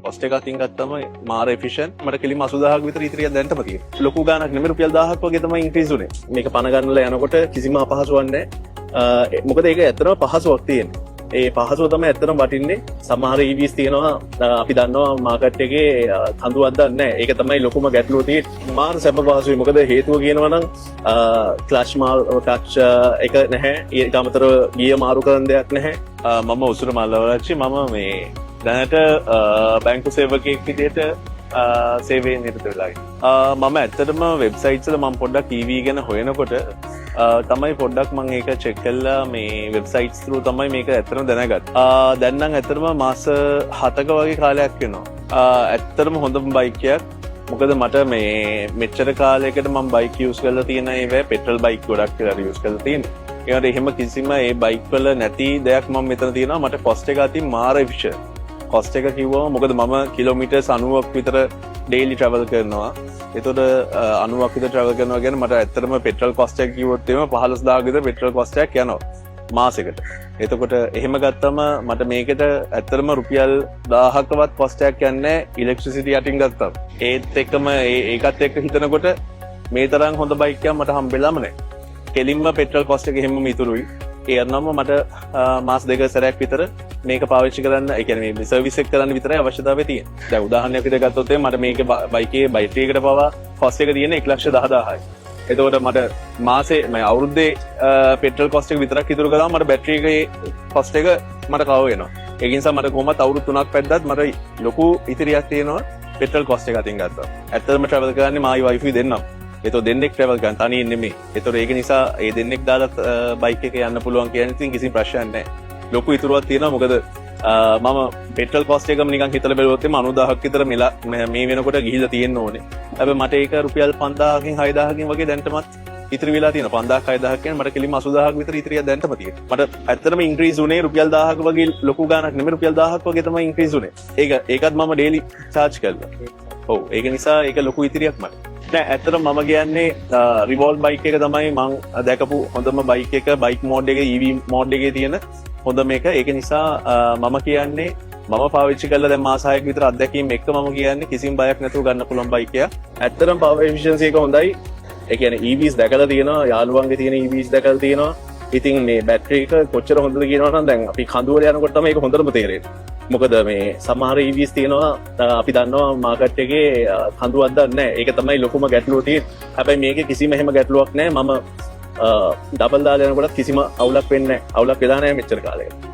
Cost එක අතින් ගත්තම මාර එෆිෂන්ට් මට කෙලිම 80000ක් විතර ඉතිරියක් දැන්ටම තියෙනවා. ලොකු ගාණක් නෙමෙයි රුපියල් 1000ක් වගේ තමයි ඉන්ක්‍රීස් උනේ. මේක පණ ගන්නලා යනකොට කිසිම අපහසුවක් නැහැ. මොකද ඒක ඇත්තටම පහසුවක් තියෙනවා. ඒ පහසුව තමයි ඇත්තටම වටින්නේ. සමහර EVs තියෙනවා අපි දන්නවා මාකට් එකේ කඳුවක් දන්නේ නැහැ. ඒක තමයි ලොකුම ගැටලුව තියෙන්නේ. මාර සැප පහසුයි. මොකද හේතුව කියනවා නම් ක්ලච් එක නැහැ. ඊට අමතරව ගිය මාරු කරන දෙයක් නැහැ. මම උසුර මල්ලවරච්චි. මම මේ දැනට බැංකු සේවකයෙක් විදිහට සේවයෙන් නිරත වෙලා ඉන්නවා. මම ඇත්තටම වෙබ්සයිට්ස් වල මම පොඩ්ඩක් EV ගැන හොයනකොට තමයි පොඩ්ඩක් මම ඒක චෙක් කළා මේ වෙබ්සයිට්ස් through තමයි මේක ඇත්තටම දැනගත්තේ. දැන් නම් ඇත්තටම මාස 7ක වගේ කාලයක් වෙනවා. ඇත්තටම හොඳම බයික් එකක්. මොකද මට මේ මෙච්චර කාලයකට මම බයික් යූස් කරලා තියෙන ඒවා පෙට්‍රල් බයික් ගොඩක් කියලා යූස් කරලා තියෙනවා. ඒකට එහෙම කිසිම ඒ බයික් වල නැති දෙයක් මම මෙතන තියෙනවා. මට කොස්ට් එක අතින් මාර එෆිෂන්ට්. කොස්ට් එක කිව්වම මොකද මම කිලෝමීටර්ස් 90ක් විතර ඩේලි ට්‍රැවල් කරනවා. එතකොට 90ක් විතර ට්‍රැවල් කරනවා කියන්නේ මට ඇත්තටම පෙට්‍රල් කොස්ට් එක කිව්වොත් එimhe 15000ක් විතර පෙට්‍රල් කොස්ට් එකක් යනවා මාසෙකට. එතකොට එහෙම ගත්තම මට මේකට ඇත්තටම රුපියල් 1000කවත් කොස්ට් එකක් යන්නේ ඉලෙක්ට්‍රිසිටි යටින් ගත්තම. ඒත් එක්කම ඒකත් එක්ක හිතනකොට මේ තරම් හොඳ බයික් එකක් මට හම්බෙලාම නැහැ. කෙලින්ම පෙට්‍රල් කොස්ට් එක හැමම ඉතුරුයි. ඒ අරනම මට මාස දෙක සැරයක් විතර මේක පාවිච්චි කරන්න, ඒ කියන්නේ මේ සර්විස් එක කරන්න විතරයි අවශ්‍යතාවය තියෙන්නේ. දැන් උදාහරණයක් විදිහට ගත්තොත් මට මේකේ බයිකේ බැටරි එකට පවා කොස්ට් එක තියෙන්නේ 110000යි. එතකොට මට මාසේ මම අවුරුද්දේ පෙට්‍රල් කොස්ට් එක විතරක් ඉතුරු කරාම මට බැටරි එකේ කොස්ට් එක මට කව වෙනවා. ඒ නිසා මට කොහොමත් අවුරුදු 3ක් පැද්දත් මට ලොකු ඉතිරියක් තියෙනවා පෙට්‍රල් කොස්ට් එක අතින් ගත්තා. ඇත්තටම ට්‍රැවල් කරන්නේ මායි වයිෆයි දෙන්නම්. ඒතෝ දෙන්නෙක් ට්‍රැවල් කරන තනියෙන් නෙමෙයි. ඒතොර ඒක නිසා ඒ දෙන්නෙක් දාලා බයික් එක යන්න පුළුවන් කියන ඉතින් කිසි ප්‍රශ්නයක් නැහැ. ලොකු ඉතුරුවක් තියෙනවා. මොකද මම පෙට්‍රල් කොස්ට් එකම නිකන් හිතලා බැලුවොත් 90000ක් විතර මේ වෙනකොට ගිහිල්ලා තියෙන්න ඕනේ. හැබැයි මට ඒක රුපියල් 5000කින් 6000කින් වගේ දැන්ටමත් ඉතිරි වෙලා තියෙනවා. 5000ක් 6000ක් කියන්නේ මට කෙලින්ම 80000ක් විතර ඉතිරියක් දැන්ටම තියෙනවා. මට ඇත්තටම ඉන්ක්‍රීස් උනේ රුපියල් 1000ක වගේ ලොකු ගාණක් නෙමෙයි රුපියල් 1000ක් වගේ තමයි ඉන්ක්‍රීස් උනේ. ඒකත් මම ඩේලි චාර්ජ් කළා. ඔව් ඒක නිසා ඒක ලොකු ඉතිරියක් මට. නෑ ඇත්තටම මම කියන්නේ රිවෝල්ව් බයික් එක තමයි මම දැකපු හොඳම බයික් එක. බයික් මෝඩ් එකේ EV මෝඩ් එකේ තියෙන හොඳම එක. ඒක නිසා මම කියන්නේ මම පාවිච්චි කරලා දැන් මාස 6ක විතර අත්දැකීම් එක්ක මම කියන්නේ කිසිම බයක් නැතුව ගන්න පුළුවන් බයික් එකක්. ඇත්තටම පවර් එෆිෂියන්සි එක හොඳයි. ඒ කියන්නේ EVs දැකලා තියෙනවා, යාළුවන්ගේ තියෙන EVs දැකලා තියෙනවා. ඉතින් මේ බැටරි එක කොච්චර හොඳද කියනවා නම් දැන් අපි කඳුවල යනකොට තමයි ඒක හොඳටම තේරෙන්නේ. මොකද මේ සමහර EVs තියෙනවා අපි දන්නවා මාකට් එකේ කඳුවක් දන්නේ නැහැ. ඒක තමයි ලොකුම ගැටලුව තියෙන්නේ. හැබැයි මේකේ කිසිම එහෙම ගැටලුවක් නැහැ. මම ඩබල් දාලා යනකොටත් කිසිම අවුලක් වෙන්නේ නැහැ. අවුලක් වෙලා නැහැ මෙච්චර කාලයකට.